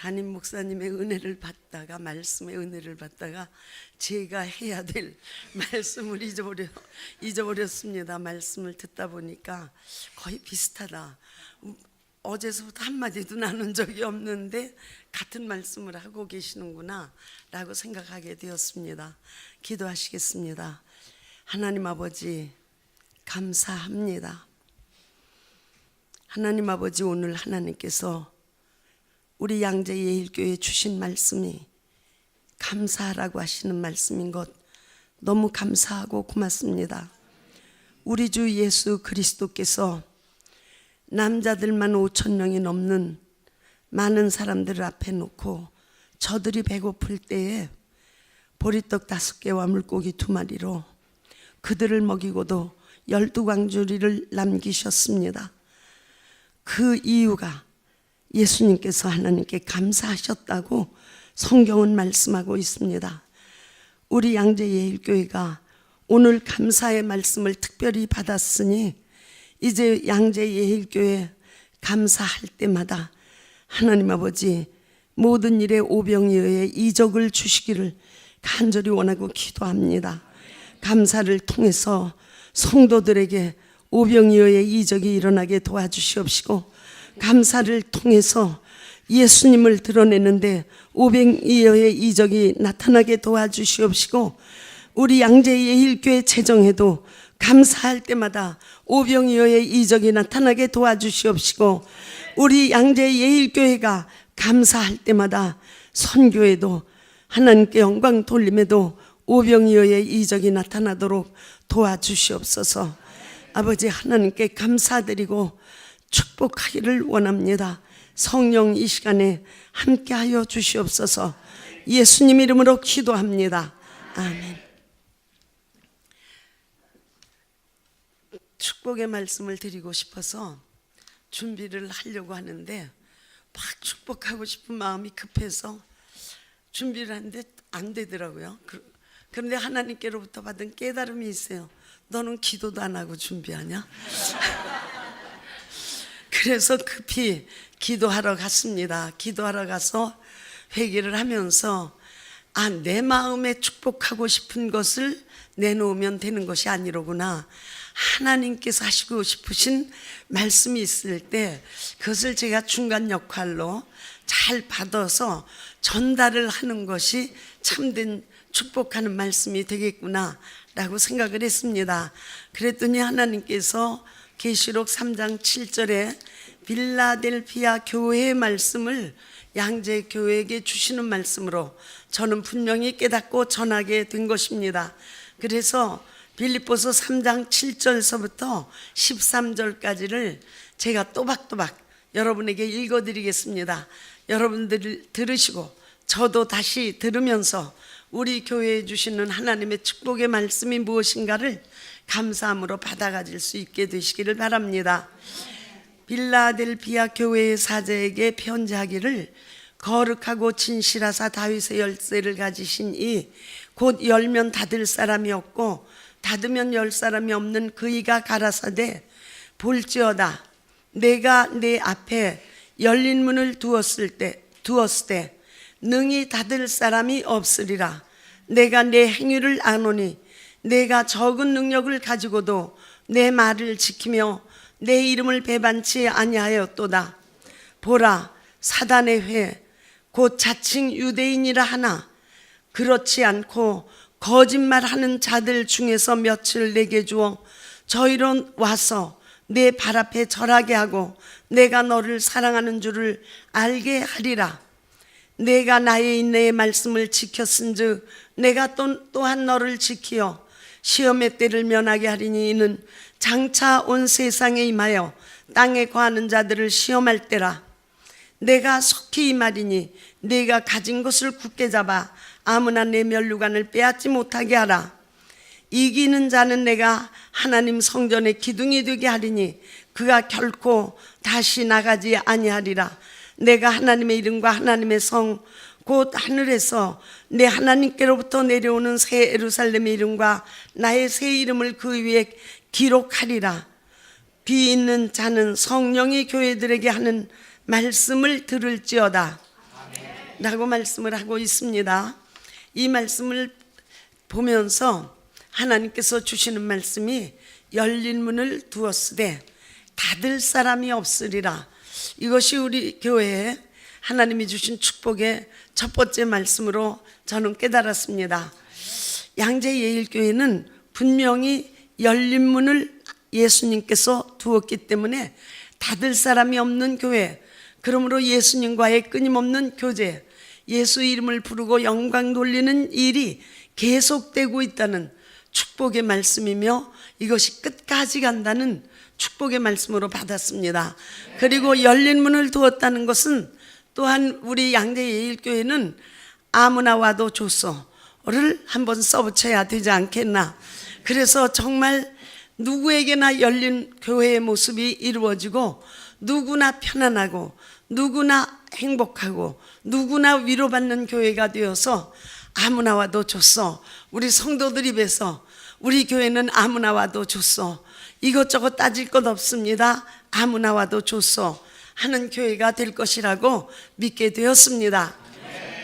담임 목사님의 은혜를 받다가, 말씀의 은혜를 받다가 제가 해야 될 말씀을 잊어버렸습니다. 말씀을 듣다 보니까 거의 비슷하다. 어제서부터 한마디도 나눈 적이 없는데 같은 말씀을 하고 계시는구나 라고 생각하게 되었습니다. 기도하시겠습니다. 하나님 아버지, 감사합니다. 하나님 아버지, 오늘 하나님께서 우리 양재예일교회에 주신 말씀이 감사하라고 하시는 말씀인 것 너무 감사하고 고맙습니다. 우리 주 예수 그리스도께서 남자들만 5,000명이 넘는 많은 사람들을 앞에 놓고 저들이 배고플 때에 보리떡 5개와 물고기 2마리로 그들을 먹이고도 12광주리를 남기셨습니다. 그 이유가 예수님께서 하나님께 감사하셨다고 성경은 말씀하고 있습니다. 우리 양재예일교회가 오늘 감사의 말씀을 특별히 받았으니 이제 양재예일교회 감사할 때마다 하나님 아버지 모든 일에 오병이어의 이적을 주시기를 간절히 원하고 기도합니다. 감사를 통해서 성도들에게 오병이어의 이적이 일어나게 도와주시옵시고, 감사를 통해서 예수님을 드러내는데 오병이어의 이적이 나타나게 도와주시옵시고, 우리 양재예일교회 재정에도 감사할 때마다 오병이어의 이적이 나타나게 도와주시옵시고, 우리 양재예일교회가 감사할 때마다 선교에도 하나님께 영광 돌림에도 오병이어의 이적이 나타나도록 도와주시옵소서. 아버지, 하나님께 감사드리고 축복하기를 원합니다. 성령 이 시간에 함께하여 주시옵소서. 예수님 이름으로 기도합니다. 아멘. 축복의 말씀을 드리고 싶어서 준비를 하려고 하는데 막 축복하고 싶은 마음이 급해서 준비를 하는데 안 되더라고요. 그런데 하나님께로부터 받은 깨달음이 있어요. 너는 기도도 안 하고 준비하냐? 그래서 급히 기도하러 갔습니다. 기도하러 가서 회개를 하면서 내 마음에 축복하고 싶은 것을 내놓으면 되는 것이 아니로구나. 하나님께서 하시고 싶으신 말씀이 있을 때 그것을 제가 중간 역할로 잘 받아서 전달을 하는 것이 참된 축복하는 말씀이 되겠구나 라고 생각을 했습니다. 그랬더니 하나님께서 계시록 3장 7절에 빌라델피아 교회의 말씀을 양재교회에게 주시는 말씀으로 저는 분명히 깨닫고 전하게 된 것입니다. 그래서 빌립보서 3장 7절서부터 13절까지를 제가 또박또박 여러분에게 읽어드리겠습니다. 여러분들 들으시고 저도 다시 들으면서 우리 교회에 주시는 하나님의 축복의 말씀이 무엇인가를 감사함으로 받아가질 수 있게 되시기를 바랍니다. 빌라델피아 교회의 사제에게 편지하기를 거룩하고 진실하사 다윗의 열쇠를 가지신 이 곧 열면 닫을 사람이 없고 닫으면 열 사람이 없는 그이가 가라사대 볼지어다 내가 내 앞에 열린 문을 두었을 때 능히 닫을 사람이 없으리라. 내가 내 행위를 아노니 내가 적은 능력을 가지고도 내 말을 지키며 내 이름을 배반치 아니하였도다. 보라, 사단의 회 곧 자칭 유대인이라 하나 그렇지 않고 거짓말하는 자들 중에서 며칠 내게 주어 저희로 와서 내 발 앞에 절하게 하고 내가 너를 사랑하는 줄을 알게 하리라. 내가 나의 인내의 말씀을 지켰은즉 내가 또한 너를 지키어 시험의 때를 면하게 하리니 이는 장차 온 세상에 임하여 땅에 거하는 자들을 시험할 때라. 내가 속히 이 말이니 내가 가진 것을 굳게 잡아 아무나 내 면류관을 빼앗지 못하게 하라. 이기는 자는 내가 하나님 성전의 기둥이 되게 하리니 그가 결코 다시 나가지 아니하리라. 내가 하나님의 이름과 하나님의 성 곧 하늘에서 내 하나님께로부터 내려오는 새 예루살렘의 이름과 나의 새 이름을 그 위에 기록하리라. 귀 있는 자는 성령이 교회들에게 하는 말씀을 들을지어다. 라고 말씀을 하고 있습니다. 이 말씀을 보면서 하나님께서 주시는 말씀이 열린 문을 두었으되 닫을 사람이 없으리라. 이것이 우리 교회에 하나님이 주신 축복의 첫 번째 말씀으로 저는 깨달았습니다. 양재예일교회는 분명히 열린 문을 예수님께서 두었기 때문에 닫을 사람이 없는 교회, 그러므로 예수님과의 끊임없는 교제, 예수 이름을 부르고 영광 돌리는 일이 계속되고 있다는 축복의 말씀이며 이것이 끝까지 간다는 축복의 말씀으로 받았습니다. 그리고 열린 문을 두었다는 것은 또한 우리 양재예일교회는 아무나 와도 좋소를 한번 써붙여야 되지 않겠나. 그래서 정말 누구에게나 열린 교회의 모습이 이루어지고 누구나 편안하고 누구나 행복하고 누구나 위로받는 교회가 되어서 아무나 와도 좋소. 우리 성도들 입에서 우리 교회는 아무나 와도 좋소. 이것저것 따질 것 없습니다. 아무나 와도 좋소 하는 교회가 될 것이라고 믿게 되었습니다.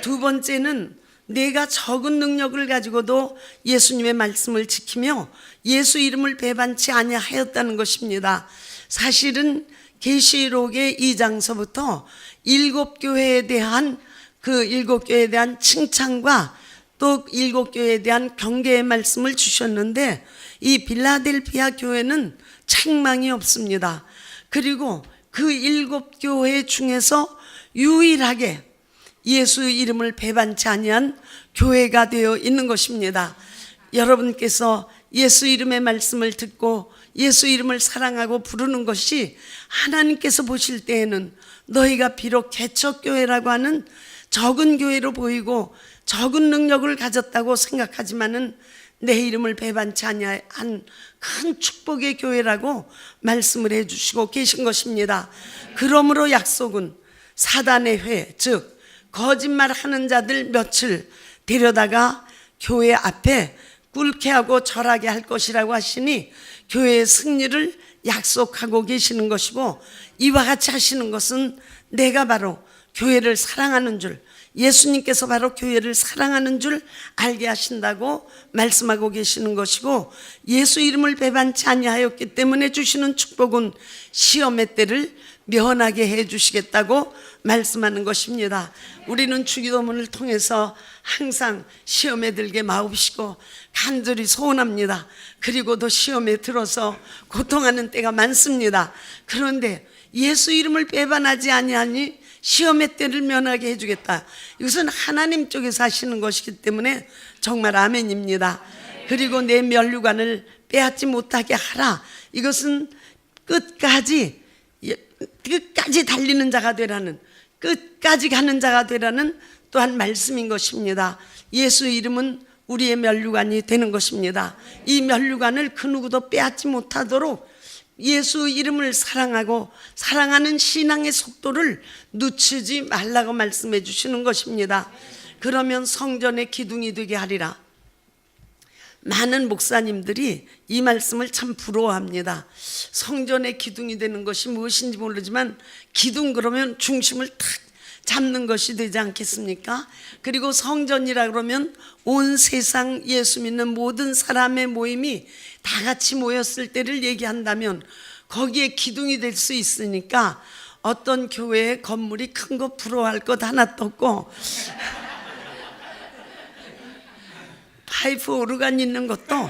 두 번째는 내가 적은 능력을 가지고도 예수님의 말씀을 지키며 예수 이름을 배반치 아니하였다는 것입니다. 사실은 계시록의 2장서부터 7교회에 대한 그 7교회에 대한 칭찬과 또 7교회에 대한 경계의 말씀을 주셨는데 이 빌라델피아 교회는 책망이 없습니다. 그리고 그 7교회 중에서 유일하게 예수 이름을 배반치 아니한 교회가 되어 있는 것입니다. 여러분께서 예수 이름의 말씀을 듣고 예수 이름을 사랑하고 부르는 것이 하나님께서 보실 때에는 너희가 비록 개척교회라고 하는 적은 교회로 보이고 적은 능력을 가졌다고 생각하지만은 내 이름을 배반치 아니한 큰 축복의 교회라고 말씀을 해주시고 계신 것입니다. 그러므로 약속은 사단의 회, 즉 거짓말하는 자들 며칠 데려다가 교회 앞에 꿇게 하고 절하게 할 것이라고 하시니 교회의 승리를 약속하고 계시는 것이고 이와 같이 하시는 것은 내가 바로 교회를 사랑하는 줄, 예수님께서 바로 교회를 사랑하는 줄 알게 하신다고 말씀하고 계시는 것이고 예수 이름을 배반치 아니하였기 때문에 주시는 축복은 시험의 때를 면하게 해 주시겠다고 말씀하는 것입니다. 우리는 주기도문을 통해서 항상 시험에 들게 마옵시고 간절히 소원합니다. 그리고도 시험에 들어서 고통하는 때가 많습니다. 그런데 예수 이름을 배반하지 아니하니 시험의 때를 면하게 해주겠다. 이것은 하나님 쪽에서 하시는 것이기 때문에 정말 아멘입니다. 그리고 내 면류관을 빼앗지 못하게 하라. 이것은 끝까지 달리는 자가 되라는, 끝까지 가는 자가 되라는 또한 말씀인 것입니다. 예수 이름은 우리의 면류관이 되는 것입니다. 이 면류관을 그 누구도 빼앗지 못하도록 예수 이름을 사랑하고 사랑하는 신앙의 속도를 늦추지 말라고 말씀해 주시는 것입니다. 그러면 성전의 기둥이 되게 하리라. 많은 목사님들이 이 말씀을 참 부러워합니다. 성전의 기둥이 되는 것이 무엇인지 모르지만 기둥 그러면 중심을 탁 잡는 것이 되지 않겠습니까? 그리고 성전이라 그러면 온 세상 예수 믿는 모든 사람의 모임이 다 같이 모였을 때를 얘기한다면 거기에 기둥이 될 수 있으니까 어떤 교회의 건물이 큰 거 부러워할 것 하나도 없고 파이프 오르간 있는 것도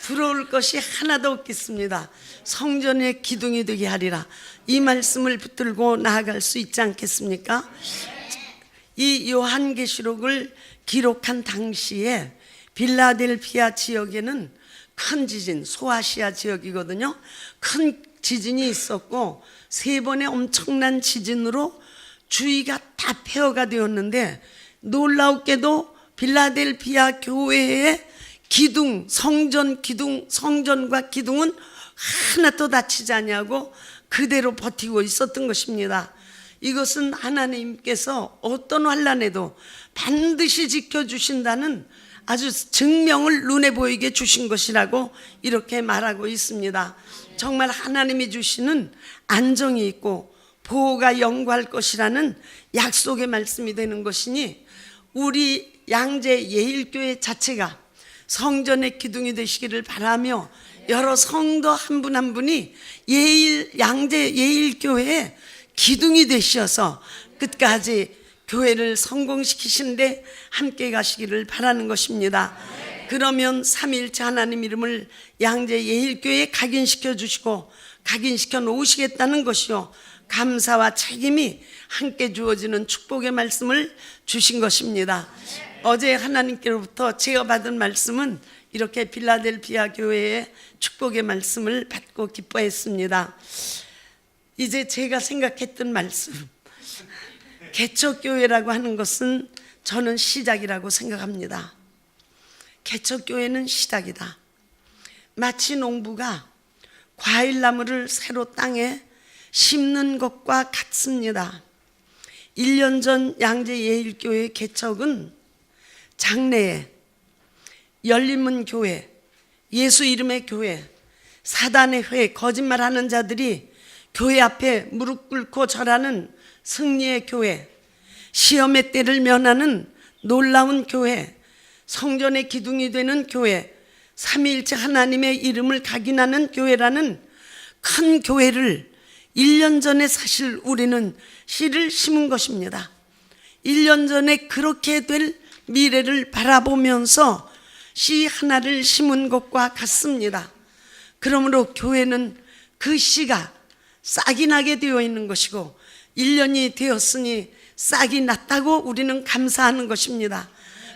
부러울 것이 하나도 없겠습니다. 성전의 기둥이 되게 하리라. 이 말씀을 붙들고 나아갈 수 있지 않겠습니까? 이 요한계시록을 기록한 당시에 빌라델피아 지역에는 큰 지진, 소아시아 지역이거든요. 큰 지진이 있었고 3번의 엄청난 지진으로 주위가 다 폐허가 되었는데 놀라웠게도 빌라델피아 교회의 기둥, 성전과 기둥은 하나도 다치지 아니하고 그대로 버티고 있었던 것입니다. 이것은 하나님께서 어떤 환난에도 반드시 지켜주신다는 아주 증명을 눈에 보이게 주신 것이라고 이렇게 말하고 있습니다. 정말 하나님이 주시는 안정이 있고 보호가 영구할 것이라는 약속의 말씀이 되는 것이니 우리 양재 예일교회 자체가 성전의 기둥이 되시기를 바라며 여러 성도 한 분 한 분이 양재 예일교회의 기둥이 되셔서 끝까지 교회를 성공시키시는데 함께 가시기를 바라는 것입니다. 그러면 삼위일체 하나님 이름을 양재 예일교회에 각인시켜 주시고 각인시켜 놓으시겠다는 것이요, 감사와 책임이 함께 주어지는 축복의 말씀을 주신 것입니다. 어제 하나님께로부터 제가 받은 말씀은 이렇게 필라델피아 교회의 축복의 말씀을 받고 기뻐했습니다. 이제 제가 생각했던 말씀, 개척교회라고 하는 것은 저는 시작이라고 생각합니다. 개척교회는 시작이다. 마치 농부가 과일나무를 새로 땅에 심는 것과 같습니다. 1년 전 양재 예일교회 개척은 장래에 열림은 교회, 예수 이름의 교회, 사단의 회, 거짓말하는 자들이 교회 앞에 무릎 꿇고 절하는 승리의 교회, 시험의 때를 면하는 놀라운 교회, 성전의 기둥이 되는 교회, 삼위일체 하나님의 이름을 각인하는 교회라는 큰 교회를 1년 전에 사실 우리는 씨를 심은 것입니다. 1년 전에 그렇게 될 미래를 바라보면서 씨 하나를 심은 것과 같습니다. 그러므로 교회는 그 씨가 싹이 나게 되어 있는 것이고 1년이 되었으니 싹이 났다고 우리는 감사하는 것입니다.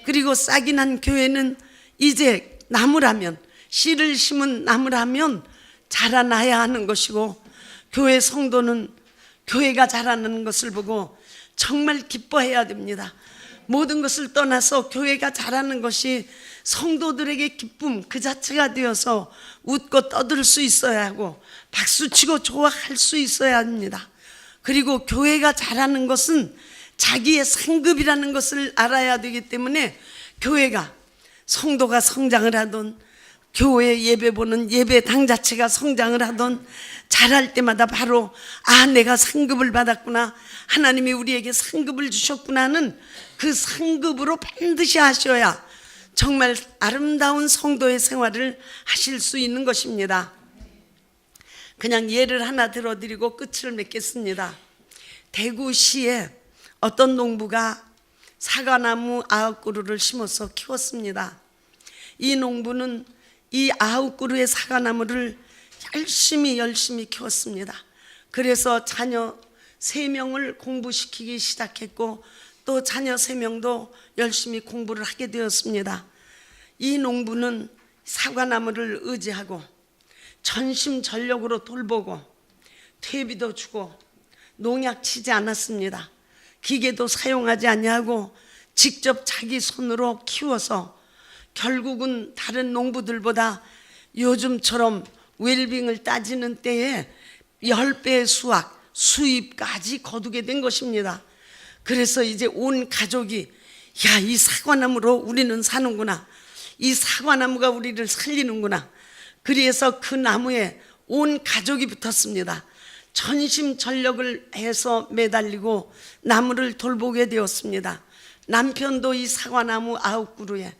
그리고 싹이 난 교회는 이제 나무라면, 씨를 심은 나무라면 자라나야 하는 것이고, 교회 성도는 교회가 자라나는 것을 보고 정말 기뻐해야 됩니다. 모든 것을 떠나서 교회가 자라는 것이 성도들에게 기쁨 그 자체가 되어서 웃고 떠들 수 있어야 하고 박수치고 좋아할 수 있어야 합니다. 그리고 교회가 자라는 것은 자기의 상급이라는 것을 알아야 되기 때문에 교회가, 성도가 성장을 하던, 교회 예배 보는 예배당 자체가 성장을 하던, 자랄 때마다 바로 내가 상급을 받았구나, 하나님이 우리에게 상급을 주셨구나 하는 그 상급으로 반드시 하셔야 정말 아름다운 성도의 생활을 하실 수 있는 것입니다. 그냥 예를 하나 들어드리고 끝을 맺겠습니다. 대구시에 어떤 농부가 사과나무 9그루를 심어서 키웠습니다. 이 농부는 이 9그루의 사과나무를 열심히 키웠습니다. 그래서 자녀 3명을 공부시키기 시작했고 또 자녀 3명도 열심히 공부를 하게 되었습니다. 이 농부는 사과나무를 의지하고 전심전력으로 돌보고 퇴비도 주고 농약 치지 않았습니다. 기계도 사용하지 아니하고 직접 자기 손으로 키워서 결국은 다른 농부들보다 요즘처럼 웰빙을 따지는 때에 10배의 수입까지 거두게 된 것입니다. 그래서 이제 온 가족이 이 사과나무로 우리는 사는구나, 이 사과나무가 우리를 살리는구나. 그래서 그 나무에 온 가족이 붙었습니다. 전심전력을 해서 매달리고 나무를 돌보게 되었습니다. 남편도 이 사과나무 9그루에,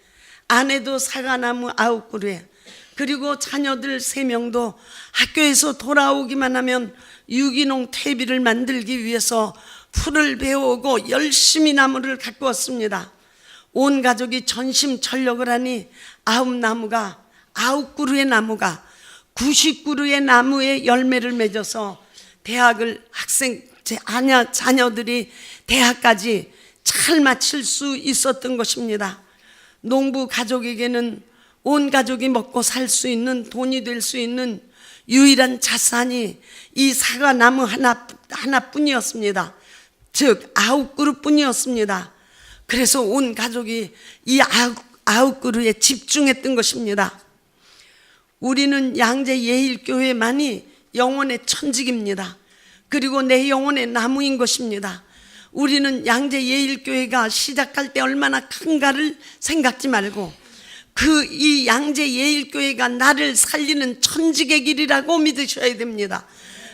아내도 사과나무 9그루에, 그리고 자녀들 3명도 학교에서 돌아오기만 하면 유기농 퇴비를 만들기 위해서 풀을 베어오고 열심히 나무를 가꾸었습니다. 온 가족이 전심전력을 하니 9그루의 나무가 90그루의 나무에 열매를 맺어서 대학을 자녀들이 대학까지 잘 마칠 수 있었던 것입니다. 농부 가족에게는 온 가족이 먹고 살 수 있는, 돈이 될 수 있는 유일한 자산이 이 사과나무 하나뿐이었습니다. 즉 9그루뿐이었습니다. 그래서 온 가족이 이 9그루에 집중했던 것입니다. 우리는 양재 예일교회만이 영혼의 천직입니다. 그리고 내 영혼의 나무인 것입니다. 우리는 양재 예일교회가 시작할 때 얼마나 큰가를 생각지 말고 이 양재 예일교회가 나를 살리는 천직의 길이라고 믿으셔야 됩니다.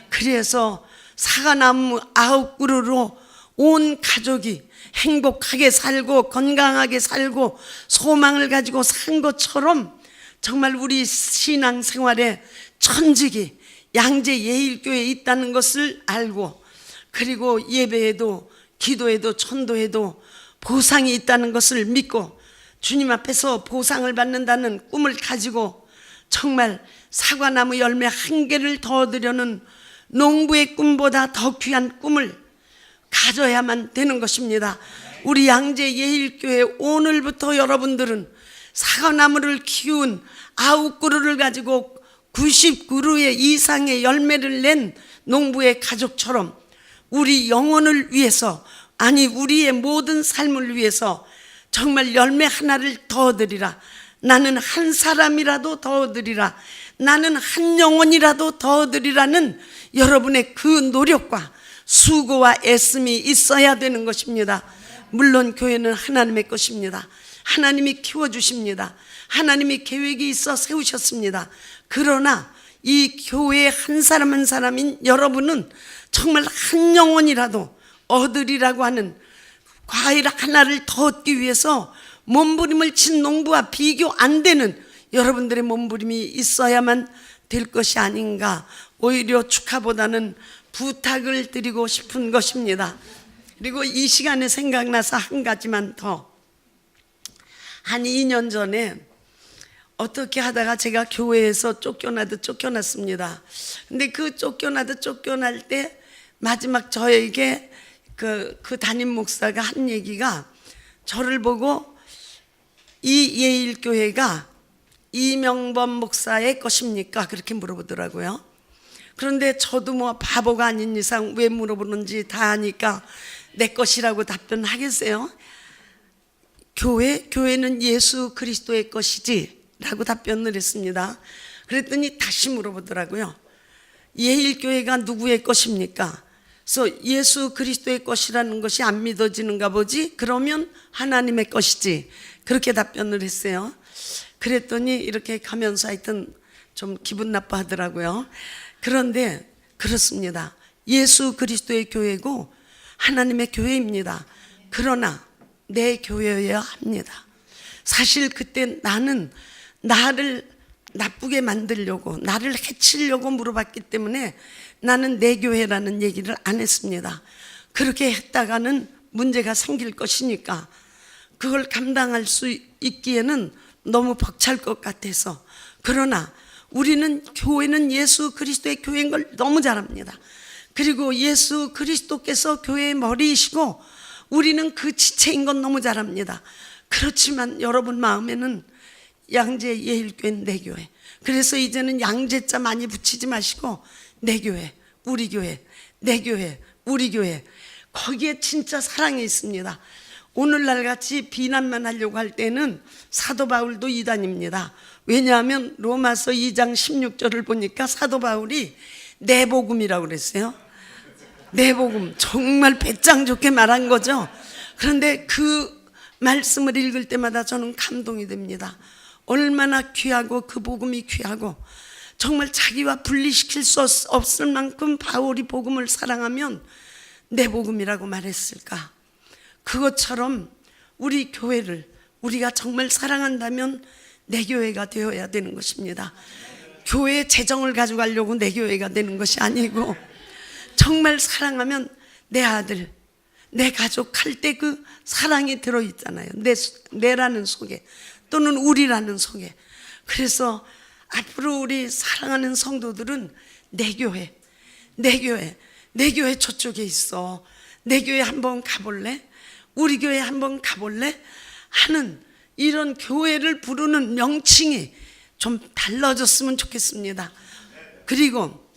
그래서 사과나무 9그루로 온 가족이 행복하게 살고 건강하게 살고 소망을 가지고 산 것처럼 정말 우리 신앙생활에 천직이 양재 예일교회에 있다는 것을 알고, 그리고 예배에도 기도에도 전도에도 보상이 있다는 것을 믿고 주님 앞에서 보상을 받는다는 꿈을 가지고 정말 사과나무 열매 1개를 더 얻으려는 농부의 꿈보다 더 귀한 꿈을 가져야만 되는 것입니다. 우리 양재 예일교회 오늘부터 여러분들은 사과나무를 키운 9그루를 가지고 90그루의 이상의 열매를 낸 농부의 가족처럼 우리 영혼을 위해서, 아니 우리의 모든 삶을 위해서 정말 열매 하나를 더 얻으리라, 나는 한 사람이라도 더 얻으리라, 나는 한 영혼이라도 더 얻으리라는 여러분의 그 노력과 수고와 애씀이 있어야 되는 것입니다. 물론 교회는 하나님의 것입니다. 하나님이 키워주십니다. 하나님이 계획이 있어 세우셨습니다. 그러나 이 교회의 한 사람 한 사람인 여러분은 정말 한 영혼이라도 얻으리라고 하는 과일 하나를 더 얻기 위해서 몸부림을 친 농부와 비교 안 되는 여러분들의 몸부림이 있어야만 될 것이 아닌가, 오히려 축하보다는 부탁을 드리고 싶은 것입니다. 그리고 이 시간에 생각나서 한 가지만 더. 한 2년 전에 어떻게 하다가 제가 교회에서 쫓겨났습니다. 근데 그 쫓겨날 때 마지막 저에게 그 담임 목사가 한 얘기가, 저를 보고 이 예일교회가 이명범 목사의 것입니까? 그렇게 물어보더라고요. 그런데 저도 뭐 바보가 아닌 이상 왜 물어보는지 다 아니까 내 것이라고 답변하겠어요? 교회는 예수 그리스도의 것이지 라고 답변을 했습니다. 그랬더니 다시 물어보더라고요. 예일교회가 누구의 것입니까? 그래서 예수 그리스도의 것이라는 것이 안 믿어지는가 보지? 그러면 하나님의 것이지. 그렇게 답변을 했어요. 그랬더니 이렇게 가면서 하여튼 좀 기분 나빠하더라고요. 그런데 그렇습니다. 예수 그리스도의 교회고 하나님의 교회입니다. 그러나 내 교회여야 합니다. 사실 그때 나는 나를 나쁘게 만들려고, 나를 해치려고 물어봤기 때문에 나는 내 교회라는 얘기를 안 했습니다. 그렇게 했다가는 문제가 생길 것이니까 그걸 감당할 수 있기에는 너무 벅찰 것 같아서. 그러나 우리는 교회는 예수 그리스도의 교회인 걸 너무 잘 압니다. 그리고 예수 그리스도께서 교회의 머리이시고 우리는 그 지체인 건 너무 잘 압니다. 그렇지만 여러분 마음에는 양재 예일교회는 내 교회. 그래서 이제는 양재자 많이 붙이지 마시고 내 교회, 우리 교회, 내 교회, 우리 교회, 거기에 진짜 사랑이 있습니다. 오늘날 같이 비난만 하려고 할 때는 사도 바울도 이단입니다. 왜냐하면 로마서 2장 16절을 보니까 사도 바울이 내 복음이라고 그랬어요. 내 복음, 정말 배짱 좋게 말한 거죠. 그런데 그 말씀을 읽을 때마다 저는 감동이 됩니다. 얼마나 귀하고 그 복음이 귀하고 정말 자기와 분리시킬 수 없을 만큼 바울이 복음을 사랑하면 내 복음이라고 말했을까. 그것처럼 우리 교회를 우리가 정말 사랑한다면 내 교회가 되어야 되는 것입니다. 교회의 재정을 가져가려고 내 교회가 되는 것이 아니고 정말 사랑하면 내 아들, 내 가족 할 때 그 사랑이 들어있잖아요. 내라는 속에 또는 우리라는 속에. 그래서 앞으로 우리 사랑하는 성도들은 내 교회, 내 교회, 내 교회 저쪽에 있어. 내 교회 한번 가볼래? 우리 교회 한번 가볼래? 하는 이런 교회를 부르는 명칭이 좀 달라졌으면 좋겠습니다. 그리고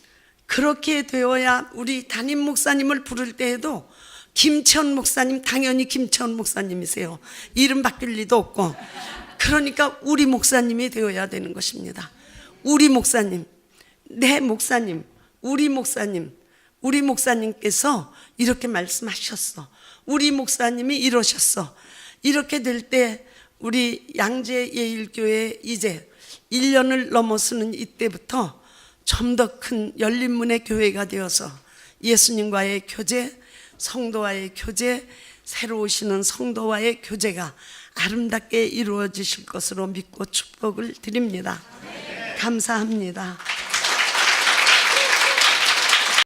그렇게 되어야 우리 담임 목사님을 부를 때에도 김천 목사님, 당연히 김천 목사님이세요. 이름 바뀔 리도 없고. 그러니까 우리 목사님이 되어야 되는 것입니다. 우리 목사님, 내 목사님, 우리 목사님, 우리 목사님께서 이렇게 말씀하셨어. 우리 목사님이 이러셨어. 이렇게 될 때 우리 양재 예일교회 이제 1년을 넘어서는 이때부터 좀 더 큰 열린문의 교회가 되어서 예수님과의 교제, 성도와의 교제, 새로 오시는 성도와의 교제가 아름답게 이루어지실 것으로 믿고 축복을 드립니다. 감사합니다.